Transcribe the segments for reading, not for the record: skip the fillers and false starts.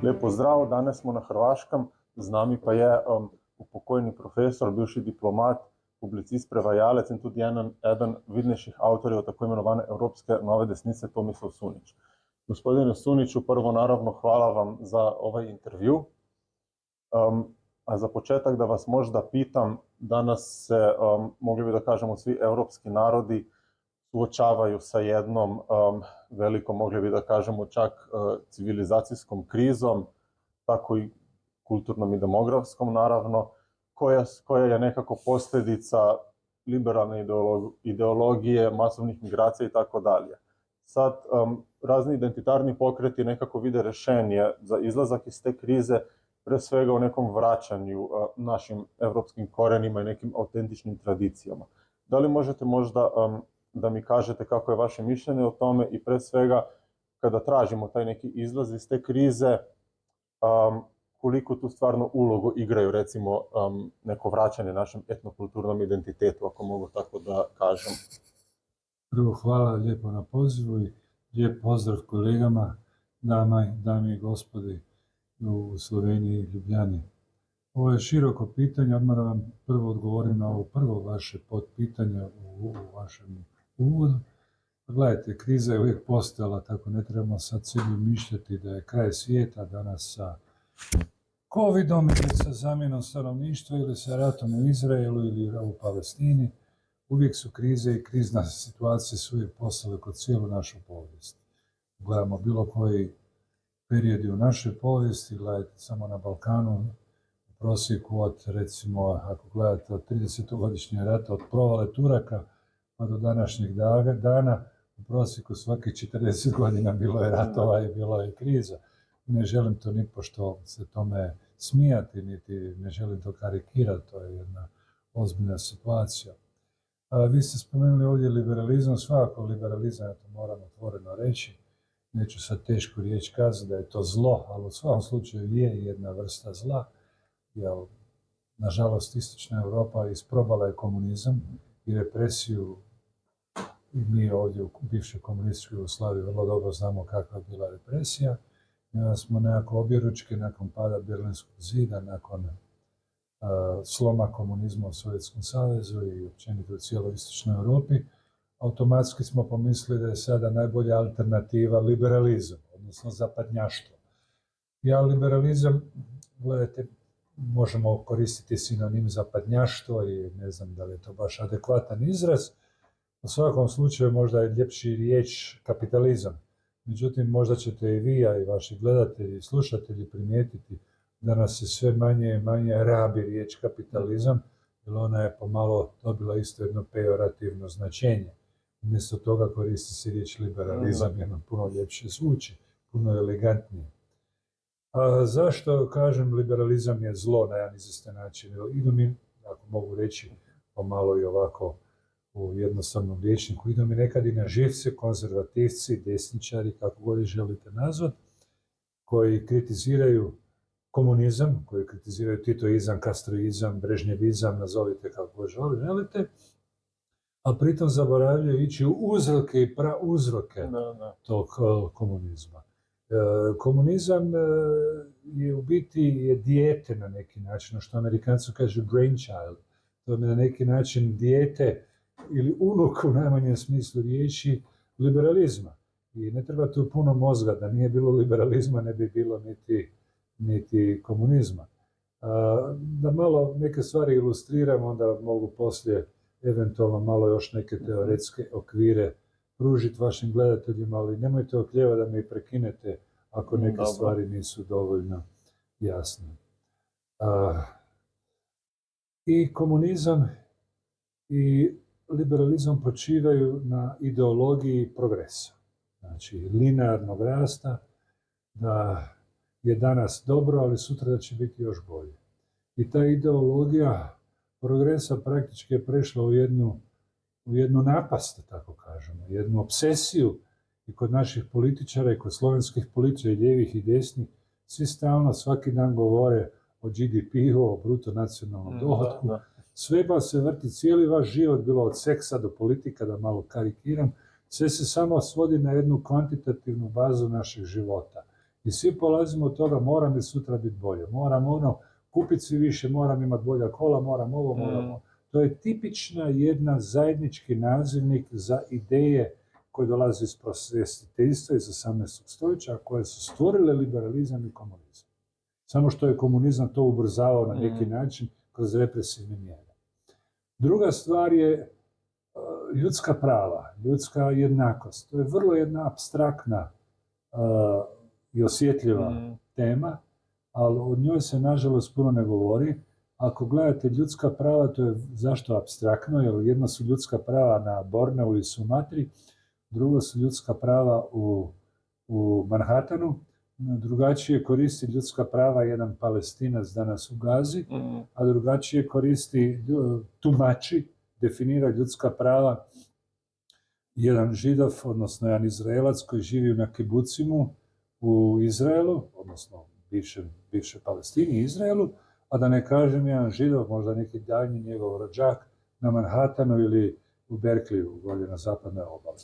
Lep pozdrav, danes smo na Hrvaškem, z nami pa je upokojeni profesor, bivši diplomat, publicist, prevajalec in tudi eden vidnejših avtorjev tako imenovane Evropske nove desnice, Tomislav Sunič. Gospodine Suniču, prvo naravno hvala vam za ovaj intervju. A za početak da vas možda pitam, danas se, mogli bi da kažemo, svi evropski narodi suočavaju sa jednom velikom, mogli bi da kažemo, čak civilizacijskom krizom, tako i kulturnom i demografskom naravno, koja je nekako posljedica liberalne ideologije, masovnih migracija i tako dalje. Sad razni identitarni pokreti nekako vide rešenje za izlazak iz te krize, pre svega u nekom vraćanju našim evropskim korenima i nekim autentičnim tradicijama. Da li možete možda da mi kažete kako je vaše mišljenje o tome i pre svega kada tražimo taj neki izlaz iz te krize, koliko tu stvarno ulogu igraju recimo neko vraćanje našem etnokulturnom identitetu, ako mogu tako da kažem. Prvo hvala lijepo na pozivu i lijep pozdrav kolegama, dame i gospodi u Sloveniji i Ljubljani. Ovo je široko pitanje, odmah da vam prvo odgovorim na ovo prvo vaše podpitanje u vašem uvodu. Gledajte, kriza je uvijek postojala, tako ne trebamo sad sebi mišljati da je kraj svijeta danas sa Covidom ili sa zamjenom stanovništva ili sa ratom u Izraelu ili u Palestini. Uvijek su krize i krizna situacije su uvijek postale kod cijelu našu povijest. Gledamo bilo koji periodi u našoj povijesti, gledajte samo na Balkanu, u prosjeku od, recimo, ako gledate od 30-godišnje rata, od provale Turaka pa do današnjeg dana, u prosjeku svakih 40 godina bilo je ratova i bilo je kriza. Ne želim to ni pošto se tome smijati, niti ne želim to karikirati, to je jedna ozbiljna situacija. Vi ste spomenuli ovdje liberalizam, svakako liberalizam, ja to moram otvoreno reći, neću sad tešku riječ kazati da je to zlo, ali u svakom slučaju je jedna vrsta zla, jer nažalost Istočna Europa isprobala je komunizam i represiju, i mi ovdje u bivšoj komunističkoj Jugoslaviji vrlo dobro znamo kakva je bila represija. I onda smo nekako objeručke nakon pada Berlinskog zida, nakon sloma komunizma u Sovjetskom savezu i općenito u cijeloj Istočnoj Europi, automatski smo pomislili da je sada najbolja alternativa liberalizam, odnosno zapadnjaštvo. Ja liberalizam, gledajte, možemo koristiti sinonim zapadnjaštvo i ne znam da li je to baš adekvatan izraz. U svakom slučaju možda je ljepši riječ kapitalizam. Međutim, možda ćete i vi, a i vaši gledatelji i slušatelji primijetiti da nas se sve manje i manje rabi riječ kapitalizam, jer ona je pomalo dobila isto jedno pejorativno značenje. Umjesto toga koristi se riječ liberalizam, jer nam puno ljepše zvuči, puno elegantnije. A zašto kažem liberalizam je zlo na jedan izvjestan način? Idu mi, ako mogu reći pomalo i ovako u jednostavnom rječniku, idu mi nekad i na živce konzervativci, desničari, kako god ih želite nazvati, koji kritiziraju komunizam, koji kritiziraju titoizam, kastroizam, brežnjevizam, nazovite kako želite, a pritom zaboravljaju ići u uzroke i prauzroke tog komunizma. Komunizam je u biti dijete na neki način, što Amerikanci kažu brainchild, to je na neki način dijete ili unuk u najmanjem smislu riječi liberalizma. I ne treba tu puno mozga, da nije bilo liberalizma ne bi bilo niti komunizma. Da malo neke stvari ilustriram, onda mogu poslije eventualno malo još neke teoretske okvire pružiti vašim gledateljima, ali nemojte oklijevati da me i prekinete ako neke stvari nisu dovoljno jasne. I komunizam i liberalizam počivaju na ideologiji progresa. Znači, linearnog rasta, da je danas dobro, ali sutra da će biti još bolje. I ta ideologija progresa praktički je prešla u jednu napast, da tako kažemo, jednu obsesiju i kod naših političara i kod slovenskih političara i lijevih i desnih, svi stalno svaki dan govore o GDP-u, o bruto nacionalnom dohotku. Sve se vrti, cijeli vaš život, bilo od seksa do politika, da malo karikiram, sve se samo svodi na jednu kvantitativnu bazu našeg života. I svi polazimo od toga, moram li sutra biti bolje, moram kupiti svi više, moram imati bolja kola, moram ovo, moram ovo. To je tipična jedna zajednički nazivnik za ideje koje dolaze iz prosvjetiteljstva iz 18. stoljeća, koje su stvorile liberalizam i komunizam. Samo što je komunizam to ubrzavao na neki način kroz represivne mjere. Druga stvar je ljudska prava, ljudska jednakost. To je vrlo jedna apstraktna i osjetljiva tema, ali o njoj se nažalost puno ne govori. Ako gledate ljudska prava, to je zašto apstraktno, jer jedno su ljudska prava na Borneu i Sumatri, drugo su ljudska prava u Manhattanu, drugačije koristi ljudska prava jedan Palestinac danas u Gazi, a drugačije koristi tumači, definira ljudska prava jedan Židov, odnosno jedan Izraelac koji živi na kibucimu u Izraelu, odnosno bivše Palestini i Izraelu, a da ne kažem jedan Židov, možda neki daljnji njegov rođak na Manhattanu ili u Berkeleyu, bolje na zapadnoj obali.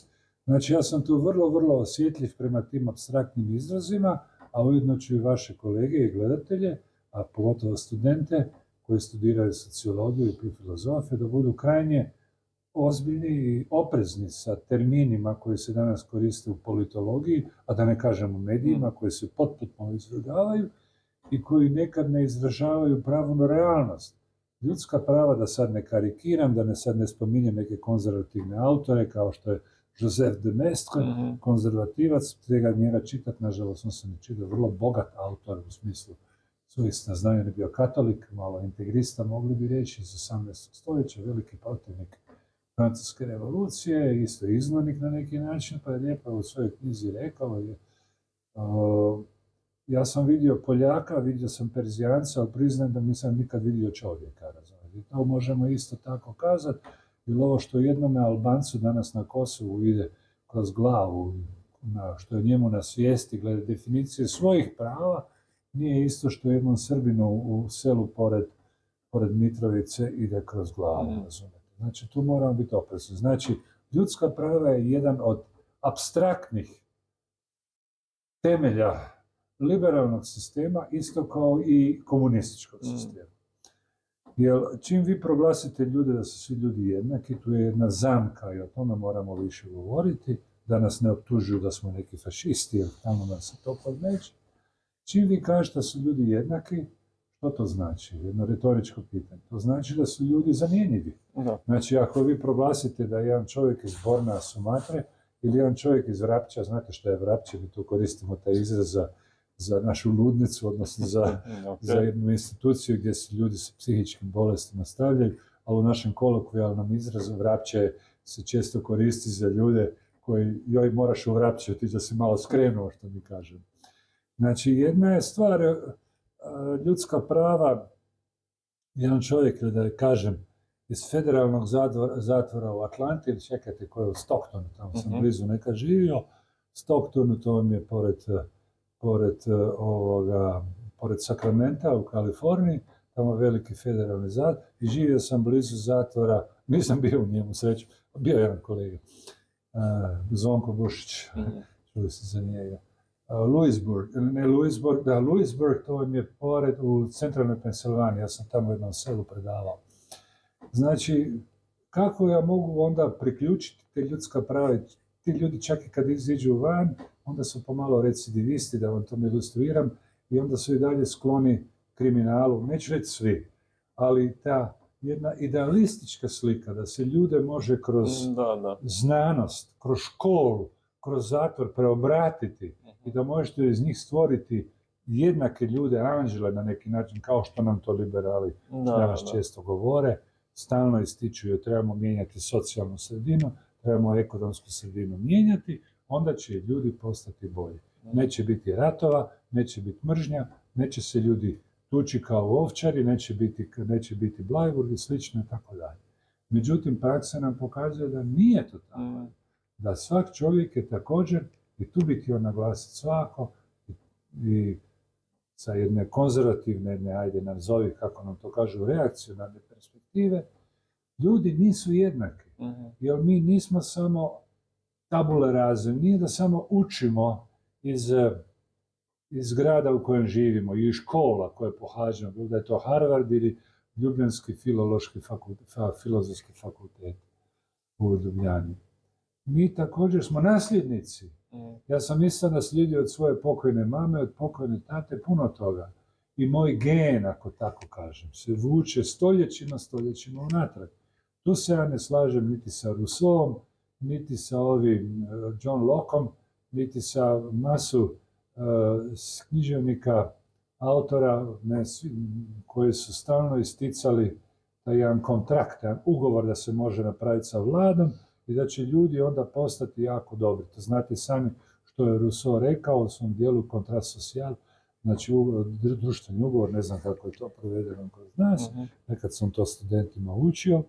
Znači, ja sam tu vrlo, vrlo osjetljiv prema tim apstraktnim izrazima, a ujedno ću i vaše kolege i gledatelje, a pogotovo studente koji studiraju sociologiju i filozofiju, da budu krajnje ozbiljni i oprezni sa terminima koji se danas koriste u politologiji, a da ne kažem u medijima, koji se potpuno izvrgavaju i koji nekad ne izražavaju pravu realnost. Ljudska prava, da sad ne karikiram, da sad ne spominjem neke konzervativne autore, kao što je Joseph de Maistre, konzervativac, treba njega čitati, nažalost on se ne čita, vrlo bogat autor u smislu svojih saznanja, on je bio katolik, malo integrista, mogli bi reći, iz 18. stoljeća, veliki protivnik Francuske revolucije, isto izglednik na neki način, pa je lijepo u svojoj knjizi rekao, ja sam vidio Poljaka, vidio sam Perzijanca, ali priznajem da nisam nikad vidio čovjeka, razumijete. I to možemo isto tako kazati, jer ovo što jednome Albancu danas na Kosovu ide kroz glavu, što je njemu na svijesti glede definicije svojih prava, nije isto što jednom Srbinu u selu pored Mitrovice ide kroz glavu, razumijete. Znači, tu moramo biti oprezni. Znači, ljudska prava je jedan od apstraktnih temelja liberalnog sistema, isto kao i komunističkog sistema. Jer čim vi proglasite ljude da su svi ljudi jednaki, tu je jedna zamka i o tome moramo više govoriti, da nas ne optužuju da smo neki fašisti, jer tamo nam se to podmeće. Čim vi kažete da su ljudi jednaki, što to znači? Jedno retoričko pitanje. To znači da su ljudi zamjenjivi. Znači, ako vi proglasite da je jedan čovjek iz Bornea, Sumatre, ili jedan čovjek iz Vrapča, znate što je Vrapče, mi tu koristimo taj izraz za našu ludnicu, odnosno za jednu instituciju gdje se ljudi sa psihičkim bolestima stavljaju, ali u našem kolokvijalnom izrazu Vrapče se često koristi za ljude koji, joj, moraš u Vrapče otići da si malo skrenuo, što mi kažemo. Znači, jedna je stvar, ljudska prava, jedan čovjek, da kažem, iz federalnog zatvora u Atlanti, ili čekajte koji je u Stocktonu, tamo sam blizu nekad živio, Stocktonu, to vam je pored Sakramenta u Kaliforniji, tamo veliki federalni zatvor, i živio sam blizu zatvora, nisam bio u njemu, sreću, bio jedan kolega, Zvonko Bušić, čuli se za njega. Louisburg, to vam je pored u centralnoj Pensilvaniji, ja sam tamo u jednom selu predavao. Znači, kako ja mogu onda priključiti te ljudska prava? Ti ljudi čak i kad iziđu van, onda su pomalo recidivisti, da vam to ilustriram, i onda su i dalje skloni kriminalu, neću reći svi, ali ta jedna idealistička slika da se ljude može kroz znanost, kroz školu, kroz zatvor preobratiti i da možete iz njih stvoriti jednake ljude, anđele na neki način, kao što nam to liberali danas često govore, stalno ističu jer trebamo mijenjati socijalnu sredinu, trebamo ekonomsku sredinu mijenjati, onda će ljudi postati bolji. Neće biti ratova, neće biti mržnja, neće se ljudi tući kao ovčari, neće biti Bleiburg i slično i tako dalje. Međutim, praksa nam pokazuje da nije to tako. Da svak čovjek je također, i tu bih htio naglasiti svako, i sa jedne konzervativne, ajde nazovi, kako nam to kažu, reakcionarne perspektive, ljudi nisu jednaki. Jer mi nismo samo tabula rasa, nije da samo učimo iz iz grada u kojem živimo i škola koje pohađamo, bilo da je to Harvard ili Ljubljanski filozofski fakultet u Ljubljani. Mi također smo nasljednici. Ja sam isto naslijedio od svoje pokojne mame, od pokojne tate puno toga. I moj gen, ako tako kažem, se vuče stoljećima unatrag. Tu se ja ne slažem niti sa Rousseauom, niti sa ovim John Lockeom, niti sa masu književnika, autora, koji su stalno isticali da jedan kontrakt, jedan ugovor da se može napraviti sa vladom i da će ljudi onda postati jako dobri. To znate sami što je Rousseau rekao u svom dijelu Contrat social, znači društveni ugovor, ne znam kako je to provedeno kod nas, nekad sam to studentima učio.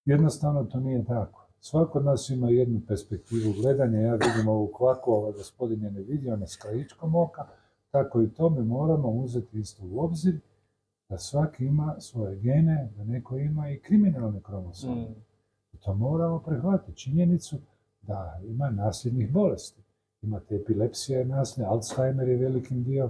Jednostavno to nije tako. Svako od nas ima jednu perspektivu gledanja, ja vidim ovu kvaku, ovaj gospodin je ne vidio, ne s krajičkom oka, tako i to mi moramo uzeti isto u obzir, da svaki ima svoje gene, da neko ima i kriminalne kromosome. I to moramo prihvatiti, činjenicu da ima nasljednih bolesti. Imate epilepsija je nasljedna, Alzheimer je velikim dio,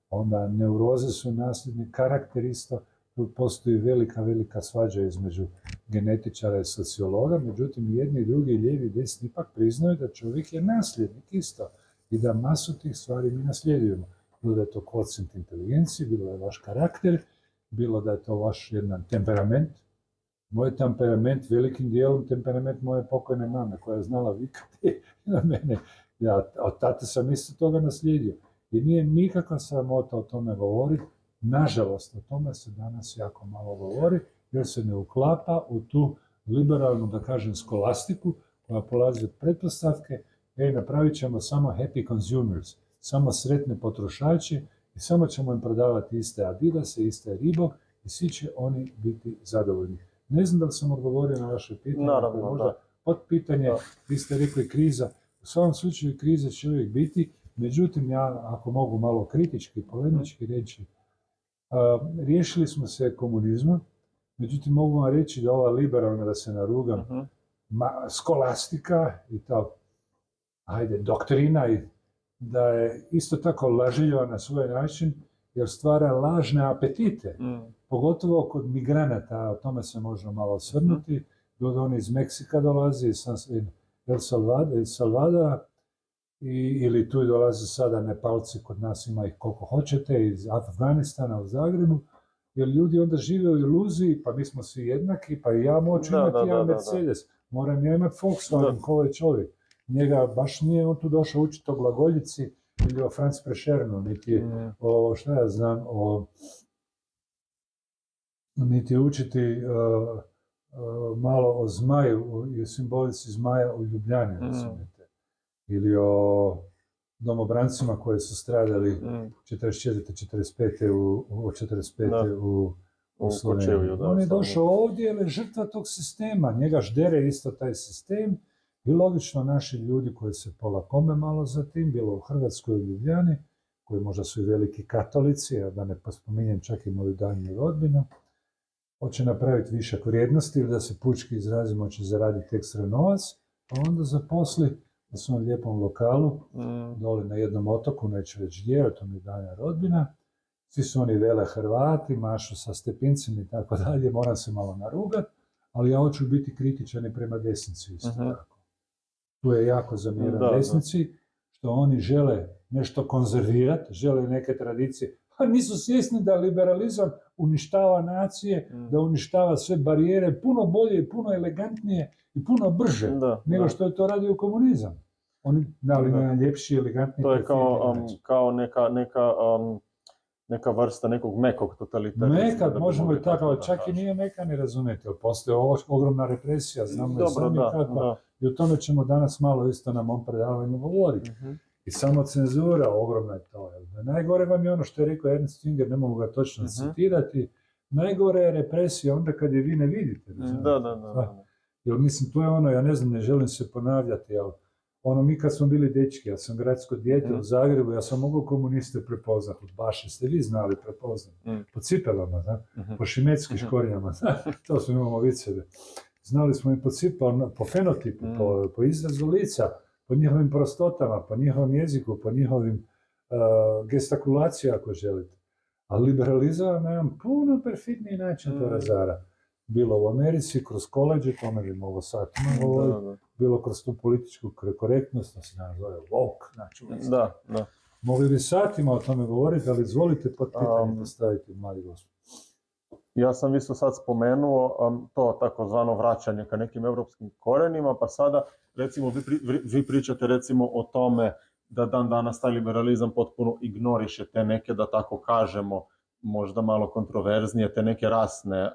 onda neuroze su nasljedni, karakter isto, tu postoji velika svađa između genetičara i sociologa, međutim jedni i drugi, lijevi i desni, ipak priznaju da čovjek je nasljednik isto i da masu tih stvari mi nasljedujemo. Bilo da je to kvocijent inteligencije, bilo da je vaš karakter, bilo da je to vaš jedan temperament. Moj temperament, velikim dijelom temperament moje pokojne mame, koja je znala vikati na mene. Ja od tate sam isto toga naslijedio. I nije nikakva sramota o tome govoriti. Nažalost, o tome se danas jako malo govori, jer se ne uklapa u tu liberalnu, da kažem, skolastiku, koja polazi od pretpostavke, napravit ćemo samo happy consumers, samo sretne potrošače i samo ćemo im prodavati iste Adidase, iste Reebok i svi će oni biti zadovoljni. Ne znam da li sam odgovorio na vaše pitanje, Naravno, možda podpitanje, vi ste rekli kriza. U svakom slučaju kriza će uvijek biti, međutim ja, ako mogu malo kritički, polemički reći, riješili smo se komunizma, međutim mogu vam reći da ova liberalna, da se narugam, skolastika i ta, doktrina, i da je isto tako lažljiva na svoj način, jer stvara lažne apetite, pogotovo kod migranata, o tome se možemo malo osvrnuti, bilo da oni iz Meksika dolazi, iz El Salvadora, ili tu dolaze sada Nepalci, kod nas ima ih koliko hoćete, iz Afganistana u Zagrebu, jer ljudi onda žive u iluziji, pa mi smo svi jednaki, pa i ja moću imati jedan Mercedes, moram ja imati Volkswagen, ko je čovjek. Njega baš nije on tu došao učiti o glagoljici ili o Franz Prešernu, niti o, šta ja znam, niti učiti malo o zmaju i o simbolici zmaja u Ljubljani, recimite. Ili o domobrancima koji su stradali 44-45 u Sloveniji. On je došao ovdje jer je žrtva tog sistema, njega ždere isto taj sistem i logično naši ljudi koji se pola kome malo za tim, bilo u Hrvatskoj i Ljubljani, koji možda su i veliki katolici, a da ne spominjem čak i moju daljnju rodbinu, hoće napraviti višak vrijednosti ili da se pučki izrazimo, hoće zaraditi ekstra novac, pa onda zaposli na svom lijepom lokalu, dole na jednom otoku, neću reći gdje, to mi je daljnja rodbina, svi su oni vele Hrvati, mašu sa stepincima i tako dalje, moram se malo narugat, ali ja hoću biti kritičan i prema desnici isto tako. Tu je jako zamjeran desnici, što oni žele nešto konzervirati, žele neke tradicije, a nisu svjesni da liberalizam uništava nacije, da uništava sve barijere puno bolje i puno elegantnije i puno brže nego što je to radio komunizam. Oni dali najljepši, elegantniji. To je kao neka vrsta nekog mekog totalitarizma. Mekad, možemo i tako, čak i nije meka ni razumjeti, jer postoje ogromna represija, znamo i sami kakva, i o tome ćemo danas malo isto na mom predavanju govoriti. I samo cenzura, ogromna je to. Najgore vam je ono što je rekao Ernst Jünger, ne mogu ga točno citirati, najgore je represija onda kad je vi ne vidite. Jer mislim, to je ono, ja ne znam, ne želim se ponavljati, ali ono, mi kad smo bili dečki, ja sam gradsko dijete u Zagrebu, ja sam mogao komuniste prepoznati, baš ste vi znali prepoznati, po cipelama, po šimetski škorinama, to smo imamo viceve. Znali smo i po cipelama, po fenotipu, po izrazu lica, po njihovim prostotama, po njihovom jeziku, po njihovim gestakulacija ako želite. A liberalizam na jedan puno perfidniji način to razara. Bilo u Americi, kroz koleđe, tome bi moglo satima govoriti, bilo kroz tu političku korektnost, to se nam zove woke, znači. Da. Mogli bi satima o tome govoriti, ali izvolite pod pitanje postaviti, mladi gospod. Ja sam isto sad spomenuo to takozvano vraćanje ka nekim europskim korenima, pa sada recimo vi pričate recimo o tome da dan danas taj liberalizam potpuno ignoriše te neke, da tako kažemo, možda malo kontroverznije, te neke rasne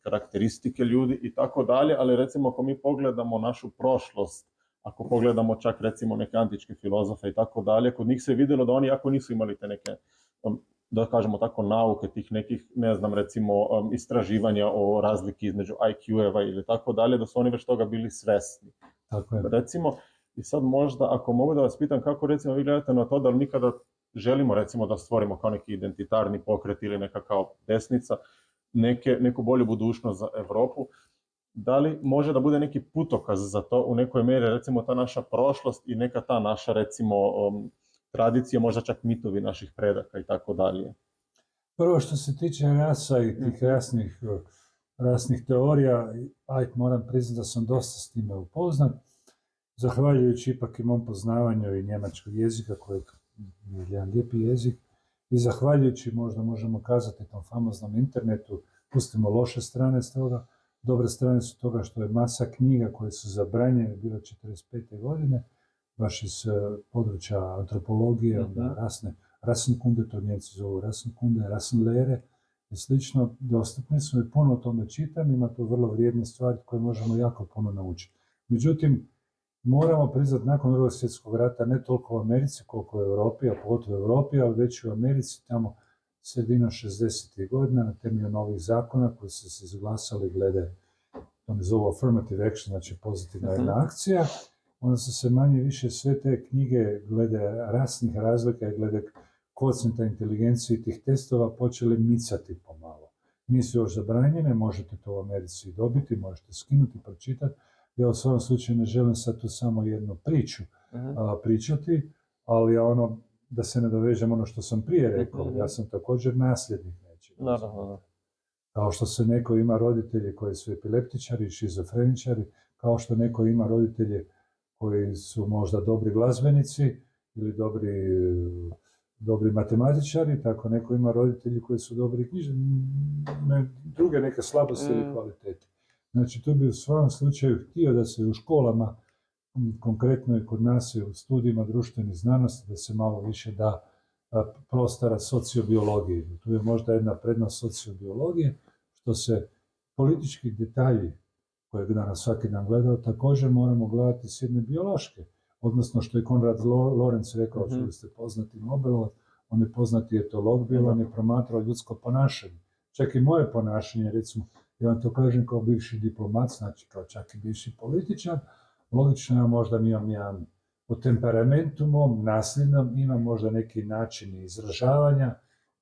karakteristike ljudi i tako dalje, ali recimo ako mi pogledamo našu prošlost, ako pogledamo čak recimo neke antičke filozofe i tako dalje, kod njih se je vidjelo da oni jako nisu imali te neke, da kažemo tako, nauke, tih nekih, ne znam, recimo istraživanja o razliki između IQ-eva ili tako dalje, da su oni već toga bili svesni. Tako je. Recimo, i sad možda, ako mogu da vas pitam, kako recimo vi gledate na to da li mi kada želimo recimo da stvorimo kao neki identitarni pokret ili neka kao desnica, neku bolju budućnost za Europu, da li može da bude neki putokaz za to u nekoj mjeri, recimo ta naša prošlost i neka ta naša recimo tradicija, možda čak mitovi naših predaka i tako dalje? Prvo što se tiče rasa i tih rasnih teorija, moram priznati da sam dosta s time upoznat, zahvaljujući ipak i mom poznavanju i njemačkog jezika, koji je jedan lijepi jezik, i zahvaljujući, možda možemo kazati, tom famoznom internetu, pustimo loše strane s toga, dobre strane su toga što je masa knjiga koje su zabranjene, bilo 1945. godine, baš iz područja antropologije, Rassenkunde, to Njemci zovu Rassenkunde, Rassenlehre i slično, dostupne su i puno o tome čitam, ima tu vrlo vrijedne stvari koje možemo jako puno naučiti. Međutim, moramo priznati nakon Drugog svjetskog rata, ne toliko u Americi koliko u Europi, a pogotovo u Europi, ali već u Americi, tamo sredina 60. godina, na temelju novih zakona koji su se izglasali glede, to ne zovu affirmative action, znači pozitivna jedna akcija, onda su se manje više sve te knjige glede rasnih razlika i glede koeficijenta inteligencije tih testova počeli micati pomalo. Nisu još zabranjene, možete to u Americi dobiti, možete skinuti, pročitati. Ja u svom slučaju ne želim sad tu samo jednu priču pričati, ali da se ne dovežem ono što sam prije rekao, ja sam također nasljednik nečega. Kao što se neko ima roditelje koji su epileptičari, šizofreničari, kao što neko ima roditelje koji su možda dobri glazbenici ili dobri matematičari, tako neko ima roditelji koji su dobri druge neke slabosti ili kvalitete. Znači, tu bi u svom slučaju htio da se u školama, konkretno i kod nas i u studijima društvenih znanosti, da se malo više da prostora sociobiologiji. Tu je možda jedna prednost sociobiologije, što se politički detalji kojeg danas svaki dan gledao, također moramo gledati s jedne biološke. Odnosno, što je Konrad Lorenz rekao, čuli ste poznati Nobelovac, on je poznati etolog bio, on je promatrao ljudsko ponašanje. Čak i moje ponašanje, recimo, ja vam to kažem kao bivši diplomat, znači kao čak i bivši političar, logično ja možda imam jedan po temperamentu mom, nasljednom, imam možda neki način izražavanja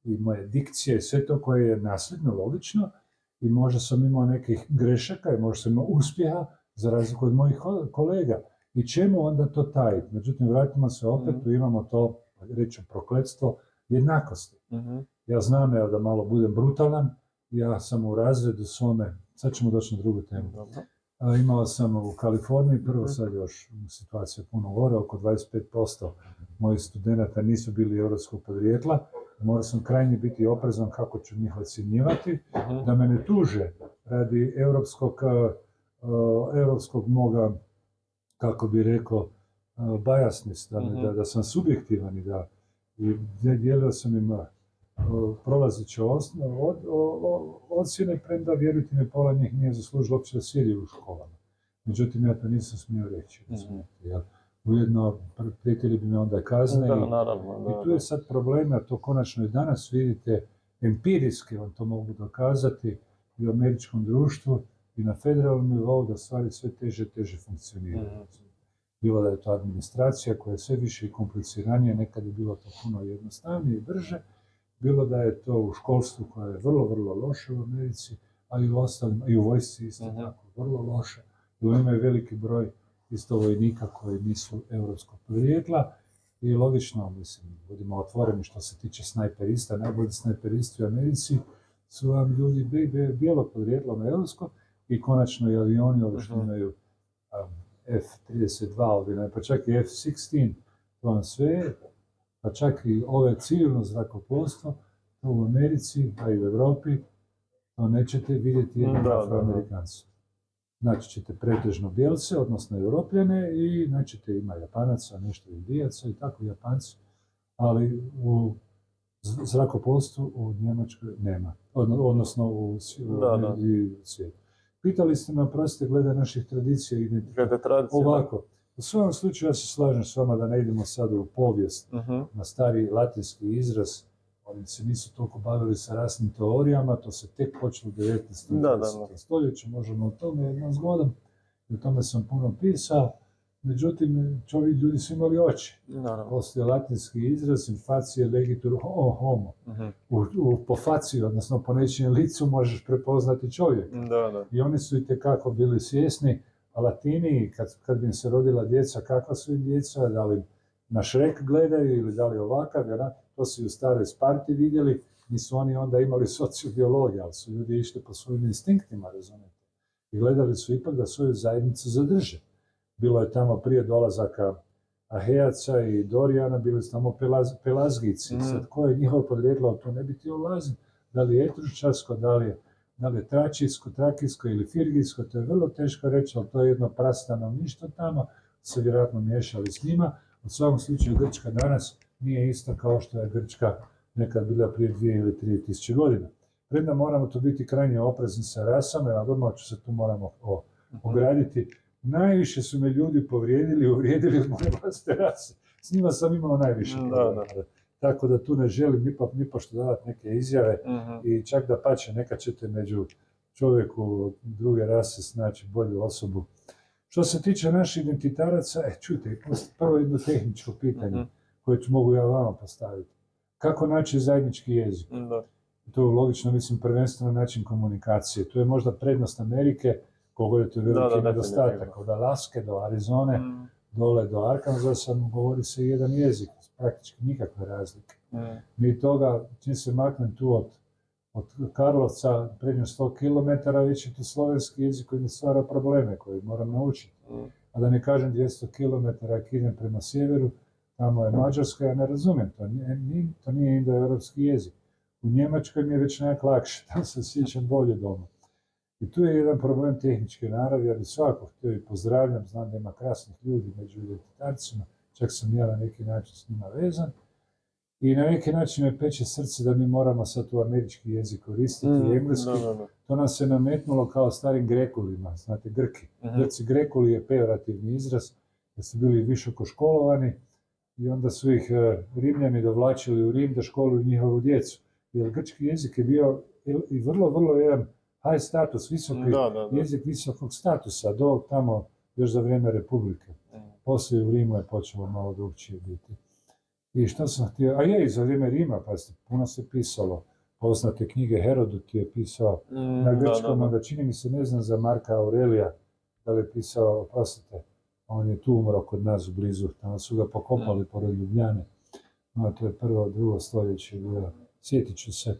i moje dikcije i sve to koje je nasljedno, logično, i možda sam imao nekih grešaka i možda sam imao uspjeha za razliku od mojih kolega. I čemu onda to tajiti? Međutim, vratimo se opet, tu imamo to, reći prokletstvo, jednakosti. Ja znam, evo da malo budem brutalan, ja sam u razredu svome, sad ćemo doći na drugu temu. Imao sam u Kaliforniji, prvo sad još situacija puno gore, oko 25% mojih studenata nisu bili europskog podrijetla. Morao sam krajnje biti oprezan kako ću njih ocjenjivati, da me ne tuže radi europskog moga, kako bi rekao, bajasnis, da sam subjektivan i da dijelio sam im prolazeće ocjene, premda, vjerujte mi, pola njih nije zaslužilo uopće da sjedi u školama. Međutim, ja to nisam smio reći. Ujedno, prijatelji bi me onda kazne i tu je sad problem, a to konačno i danas vidite, empirijski vam to mogu dokazati i u američkom društvu i na federalnom nivou, da stvari sve teže funkcioniraju. Bilo da je to administracija koja je sve više i kompliciranija, nekad je bilo to puno jednostavnije i brže, bilo da je to u školstvu koje je vrlo loše u Americi, a i u ostalim, i u vojsci isto tako, vrlo loše. Imaju veliki broj isto vojnika koji nisu europskog podrijetla I logično, mislim, budimo otvoreni što se tiče snajperista, najbolji snajperisti u Americi su vam ljudi bijelog podrijetla na europsko i konačno i avioni ovi što imaju F-32, pa čak i F-16, to vam sve, pa čak i ove civilno zrakoplovstvo, to u Americi, a i u Europi, to nećete vidjeti jednog Afroamerikanca. Znači ćete pretežno Bijelce, odnosno Europljane, i naćete ima Japanaca, nešto Indijaca i tako Japanci, ali u zrakoplovstvu u Njemačkoj nema, odnosno u svijetu. Pitali ste me, oprostite, glede naših tradicija i identiteta. Ovako, u svom slučaju ja se slažem s vama da ne idemo sad u povijest na stari latinski izraz. Oni se nisu toliko bavili sa rasnim teorijama, to se tek počelo u 19. stoljeću, možemo o tome jednom zgodom, i o tome sam puno pisao. Međutim, ljudi su imali oči. Postoji latinski izraz, in facie legitur homo. Po faciji, odnosno po nečijem licu, možeš prepoznati čovjeka. I oni su itekako bili svjesni, a Latini, kad bi im se rodila djeca, kakva su im djeca, da li na Šrek gledaju ili da li ovakav, to su i u staroj Sparti vidjeli, nisu oni onda imali sociobiologiju, ali su ljudi išli po svojim instinktima, razumijete. I gledali su ipak da svoju zajednicu zadrže. Bilo je tamo prije dolazaka Ahejaca i Dorijana, bili su tamo Pelazgici. Sad, koje je njihovo podrijetlo, to ne bi ti ulazim. Da li je etruščasko, da li je tračijsko, trakijsko ili firgijsko, to je vrlo teško reći, ali to je jedno prastanovništvo tamo, se vjerojatno miješali s njima. U svakom slučaju Grčka danas nije ista kao što je Grčka nekad bila prije 2 ili 3 tisuće godina. Premda moramo tu biti krajnje oprezni sa rasama, a odmah ću se tu moramo ograditi. Najviše su me ljudi uvrijedili od moje vlastite rase. S njima sam imao najviše problema. Tako da tu ne želim nipošto davati neke izjave i čak da pače, neka ćete među čovjeku druge rase snaći bolju osobu. Što se tiče naših identitaraca, čujte, prvo jedno tehničko pitanje koje mogu ja vama postaviti. Kako naći zajednički jezik? To je logično, mislim, prvenstveno način komunikacije. To je možda prednost Amerike, koliko je to veliki nedostatak. Od Alaske do Arizone, dole do Arkansasa, govori se jedan jezik, praktički nikakve razlike. Mi toga, čim se maknem tu od Karlovca, prednjo 100 km, već je to slovenski jezik koji mi stvara probleme koje moram naučiti. A da ne kažem 200 km, ako idem prema sjeveru, tamo je Mađarska, ja ne razumijem, to nije indoeuropski jezik. U Njemačkoj mi je već nekak lakše, tam se sjećam bolje doma. I tu je jedan problem tehničke naravi, ja bi svako htio i pozdravljam, znam da ima krasnih ljudi među identitarcima, čak sam ja na neki način s njima vezan. I na neki način me peče srce da mi moramo sad tu američki jezik koristiti i engleski. To nam se nametnulo kao starim Grekulima, znate, Grki. Grci, Grekuli je pejorativni izraz, jer su bili visoko školovani i onda su ih Rimljani dovlačili u Rim da školuju njihovu djecu. Jer grčki jezik je bio i vrlo jedan high status, jezik visokog statusa, do tamo još za vrijeme Republike. Poslije u Rimu je počelo malo drugčije biti. I što sam htio, i za vrijeme Rima, pa puno se pisalo, poznate knjige, Herodot je pisao na grčkom, onda čini mi se, ne znam za Marka Aurelija, da li je pisao, oprostite, on je tu umro kod nas blizu, tamo su ga pokopali pored Ljubljane, no to je prvo, drugo stoljeće bilo, sjetit ću se.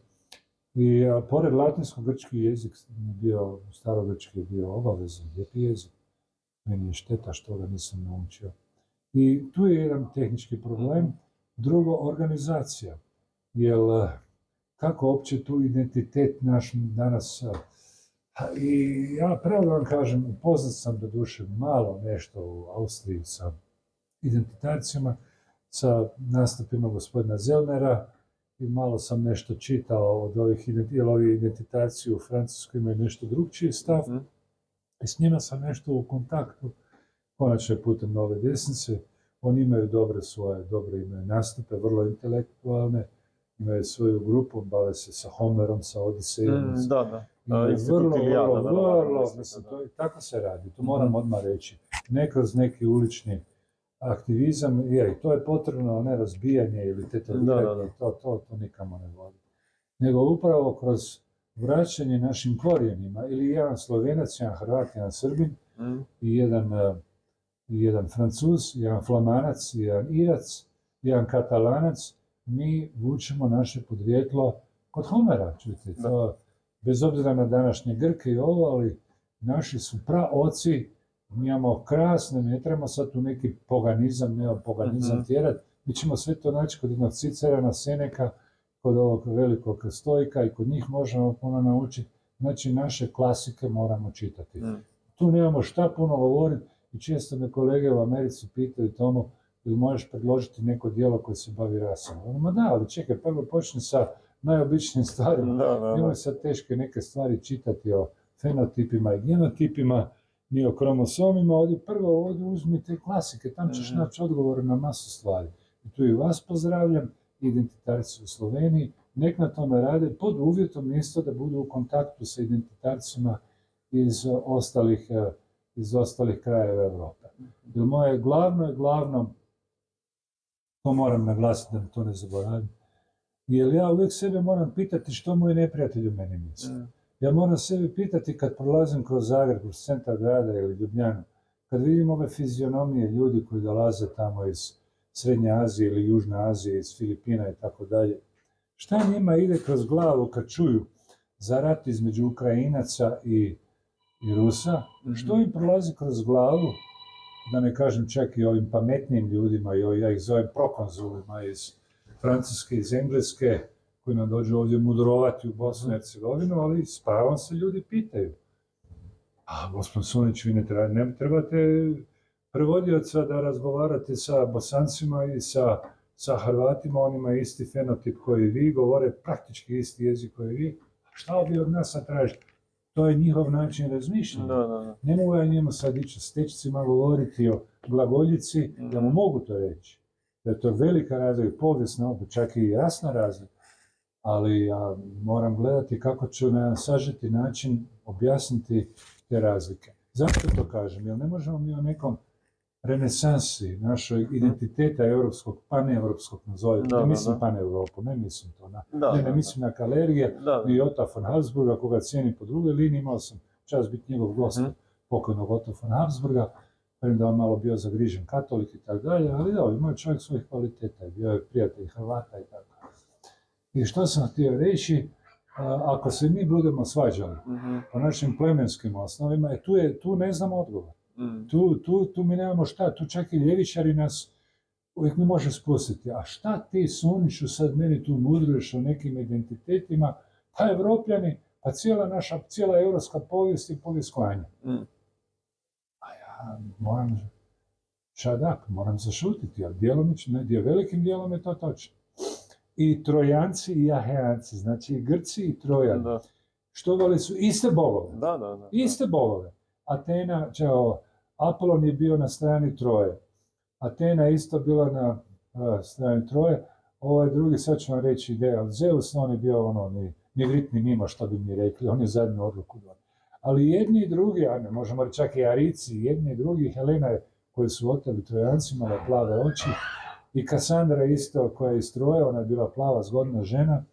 I pored latinskog, grčki jezik bio, starogrčki je bio obavezan, lijepi jezik. Meni je šteta što ga nisam naučio. I tu je jedan tehnički problem. Drugo, organizacija. Jer kako uopće tu identitet naš danas... I ja pravo da vam kažem, upoznat sam do duše malo nešto u Austriji sa identitacijama, sa nastupima gospodina Zellnera, i malo sam nešto čitao od ovih identitaciju u Francuskoj, imaju nešto drugčiji stav. I s njima sam nešto u kontaktu, konačno putem Nove desnice. Oni imaju dobre imaju nastupe, vrlo intelektualne, imaju svoju grupu, bave se sa Homerom, sa Odisejom. Vrlo, mislim, tako se radi, to moram odmah reći. Ne kroz neki ulični aktivizam, i to je potrebno, ne razbijanje ili tetoviranje, to nikamo ne vodi. Nego upravo kroz vraćanje našim korijenima, ili jedan Slovenac, jedan Hrvat, jedan Srbin, i jedan Francuz, jedan Flamanac, jedan Irac, jedan Katalanac, mi vučemo naše podrijetlo kod Homera, čujte, to, bez obzira na današnje Grke i ovo, ali naši su praoci, mi imamo krasne, ne trebamo sad tu neki poganizam, neopoganizam tjerati, mi ćemo sve to naći kod jednog Cicerana, Seneka, kod ovog velikog Stojka i kod njih možemo puno naučiti, znači naše klasike moramo čitati. Tu nemamo šta puno govoriti i često me kolege u Americi pitaju Tomo, ili možeš predložiti neko djelo koje se bavi rasama. Ma da, ali čekaj, prvo počni sa najobičnijim stvarima. Nemoj sad teške neke stvari čitati o fenotipima i genotipima, ni o kromosomima, prvo uzmite klasike, tam ćeš naći odgovor na masu stvari. I tu i vas pozdravljam, identitarci u Sloveniji, nek na tome rade pod uvjetom isto da budu u kontaktu sa identitarcima iz ostalih krajeva Europe. Jer moje glavno, to moram naglasiti da mi to ne zaboravim, jer ja uvijek sebe moram pitati što moj neprijatelj u meni misli. Ja moram sebe pitati kad prolazim kroz Zagreb, kroz centar grada ili Ljubljanu, kad vidim ove fizionomije ljudi koji dolaze tamo iz Srednje Azije ili Južne Azije, iz Filipina i tako dalje, šta njima ide kroz glavu kad čuju za rat između Ukrajinaca i Rusa, što im prolazi kroz glavu, da ne kažem čak i ovim pametnim ljudima, ja ih zovem prokonzulima iz Francuske, iz Engleske, koji nam dođu ovdje mudrovati u Bosnu i Hercegovinu, ali s pravom se ljudi pitaju. A, gospodin Sunić, vi ne trebate prevodioca da razgovarate sa Bosancima i sa Hrvatima, on ima isti fenotip koji vi, govore praktički isti jezik koji vi. Šta bi od nas sad tražiti? To je njihov način razmišljanja. Ne mogu ja njemu sad ići s tečcima govoriti o glagoljici, da mu mogu to reći. Da je to velika razlika, povijesna, čak i jasna razlika. Ali ja moram gledati kako ću na jedan sažeti način objasniti te razlike. Zašto to kažem? Jer ne možemo mi o nekom renesansi našoj identiteta europskog, paneuropskog nazoviti. Ne mislim pan-Europu, ne mislim to. Ne mislim na Kalerije i Ota von Habsburga, koga cijenim po drugoj liniji. Imao sam čast biti njegov gost, pokojnog Ota von Habsburga, premda on malo bio zagrižen katolik i tako dalje, ali da, imao je čovjek svojih kvaliteta, bio je prijatelj Hrvata i tako. I što sam htio reći, ako se mi budemo svađali po našim plemenskim osnovima, tu ne znam odgovor. Tu mi nemamo šta, tu čak i ljevičari nas uvijek mi može spustiti. A šta ti, Suniću, sad meni tu mudruješ o nekim identitetima, pa Evropljani, pa cijela europska povijest i povijest klanja. A ja moram zašutiti, ali velikim dijelom je to točno. I Trojanci i Aheanci, znači i Grci i Trojani, štovali su iste bogove. Iste bogove. Atena, Apolon je bio na strani Troje. Atena je isto bila na strani Troje. Ovaj drugi, sad ću vam reći ideja, Zeus, on je bio ni vrit ni mimo, što bi mi rekli, on je zadnju odluku donio. Ali jedni i drugi, a ne možemo reći čak i Arici, jedni i drugi, Helena koji su oteli Trojancima da plave oči, i Kasandra isto koja je iz Troje, ona je bila plava, zgodna žena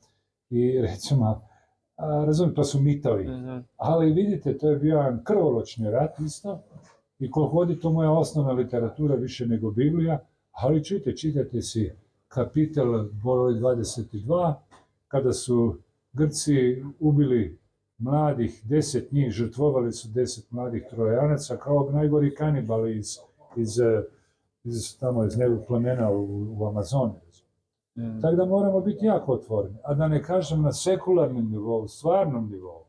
i recimo, razumijem, to su mitovi, ali vidite, to je bio jedan krvoločni rat isto i koliko god je to moja osnovna literatura više nego Biblija, ali čitajte si kapitel broj 22, kada su Grci ubili mladih, 10 njih, žrtvovali su 10 mladih Trojanaca kao najgori kanibali iz nekog plemena u Amazoni. Tako da moramo biti jako otvoreni, a da ne kažem na sekularnom nivou, stvarnom nivou.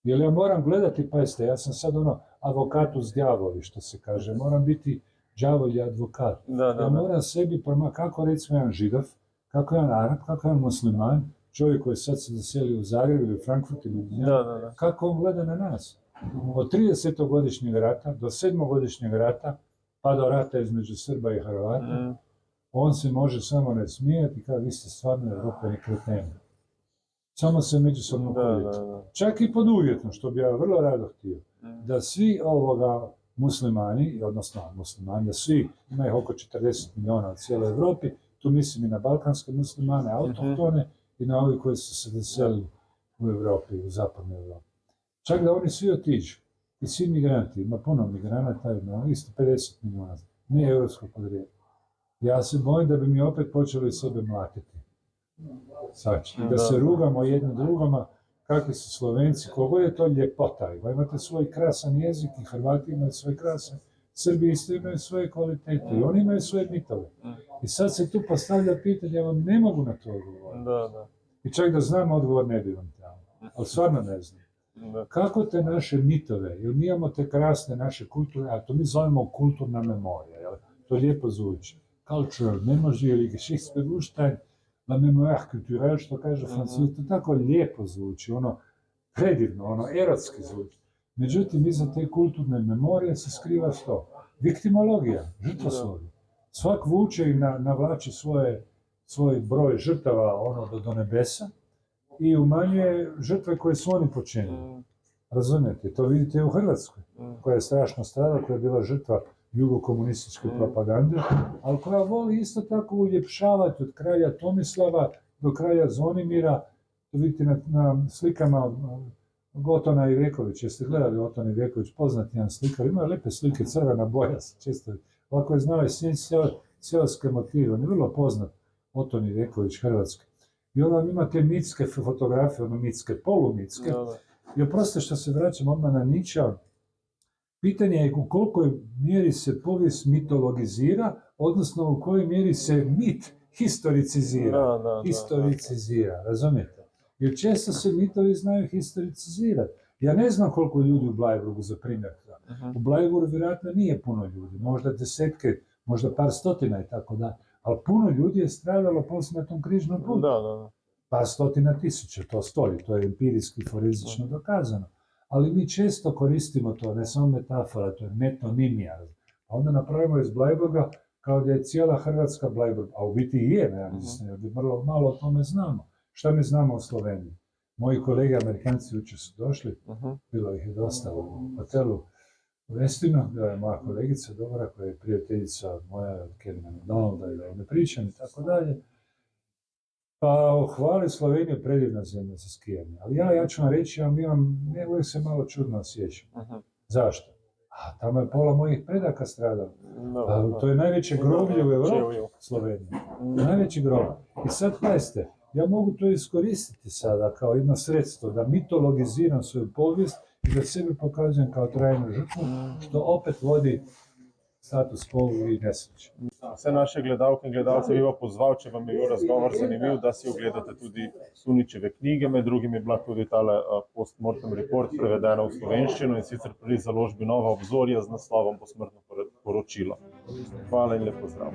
Jer ja moram gledati, pazite, ja sam sad avokatus djavoli, što se kaže, moram biti đavolji advokat. Ja moram sebi, kako recimo jedan Židov, kako jedan Arab, kako jedan musliman, čovjek koji sad se zaselio u Zagrebu ili u Frankfurtu ili kako on gleda na nas. Od 30-godišnjeg rata do 7-godišnjeg rata, pa do rata između Srba i Hrvata, on se može samo ne smijati kao vi ste stvarno Evropeni kreteni. Samo se međusobno koljeti. Čak i pod uvjetom, što bi ja vrlo rado htio, da svi muslimani, odnosno muslimani, da svi, ima ih oko 40 miliona u cijeloj Evropi, tu mislim i na balkanske muslimane, autohtone i na ovi koji su se doselili u Evropi, u zapadnoj Evropi. Čak da oni svi otiđu. I svi migranti, ima puno migranata, ima isto 50 miliona, ne evropskog podrijetla. Ja se bojim da bi mi opet počeli sebe mlatiti. Znači, da se rugamo jedno drugoma, kakvi su Slovenci, kogo je to ljepota. Imate svoj krasan jezik i Hrvati imaju svoj krasan, Srbi isto imaju svoje kvalitete i oni imaju svoje mitove. I sad se tu postavlja pitanje, ja vam ne mogu na to odgovoriti. I čak da znam odgovor ne bi vam dao, ali stvarno ne znam. Kako te naše mitove, jer mi imamo te krasne naše kulture, a to mi zovemo kulturna memorija, jel? To lijepo zvuči. Cultural memory ili Geschichtbewusstsein, la mémoire culturelle, što kaže Francuz, to tako lijepo zvuči, ono predivno, ono erotski zvuči. Međutim, iza te kulturne memorije se skriva što? Viktimologija, žrtvoslovje. Svak vuče i navlači svoj broj žrtava ono do nebesa i umanjuje žrtve koje su oni počinili. Razumijete? To vidite i u Hrvatskoj, koja je strašno stradala, koja je bila žrtva jugokomunističke propagande, ali koja voli isto tako uljepšavati od kralja Tomislava do kralja Zvonimira. To vidite na slikama Otona Ivekovića. Jeste gledali Oton Iveković, poznati jedan slikar, ima lijepe slike, crvena boja se često. Ovako je znao i seoske motive, on je vrlo poznat, Oton Iveković, hrvatski. I on ima te mitske fotografije, ono mitske, polumitske. I oprostite što se vraćam odmah na Nietzschea, pitanje je u kolikoj mjeri se povijest mitologizira, odnosno u kojoj mjeri se mit historicizira. Historicizira, razumijete? Jer često se mitovi znaju historicizirati. Ja ne znam koliko ljudi u Bleiburgu, za primjer. U Bleiburgu vjerojatno nije puno ljudi, možda desetke, možda par stotina i tako da. Ali puno ljudi je stradalo poslije na tom križnom putu. Par stotina tisuća, to stoji, to je empirijski, forenzično dokazano. Ali mi često koristimo to, ne samo metafora, to je metonimija. A onda napravimo iz Bleiburga kao da je cijela Hrvatska Bleiburg, a u biti i je, ja mislim, vrlo malo o tome znamo. Šta mi znamo o Sloveniji? Moji kolege Amerikanci jučer su došli, bilo ih je dosta u hotelu u Westinu, bila je moja kolegica dobra, koja je prijateljica moja od Kevina McDonalda i da ne pričam i tako dalje. Pa hvali Sloveniju, predivna zemlja za skijanje. Ali ja ću vam reći, uvijek se malo čudno osjećam. Zašto? A tamo je pola mojih predaka stradalo. To je najveće groblje u Europi, Slovenija. Najveći groblje. I sad pazite, ja mogu to iskoristiti sada kao jedno sredstvo, da mitologiziram svoju povijest i da sebe pokazujem kao trajnu žrtvu, što opet vodi status quo i nesreće. Vse naše gledalke in gledalce bi pa pozval, če vam je bil razgovor zanimiv, da si ogledate tudi Suničeve knjige, med drugim je bila tudi tale Postmortem report prevedena v slovenščino in sicer pri založbi Nova obzorja z naslovom Posmrtno poročilo. Hvala in lep pozdrav.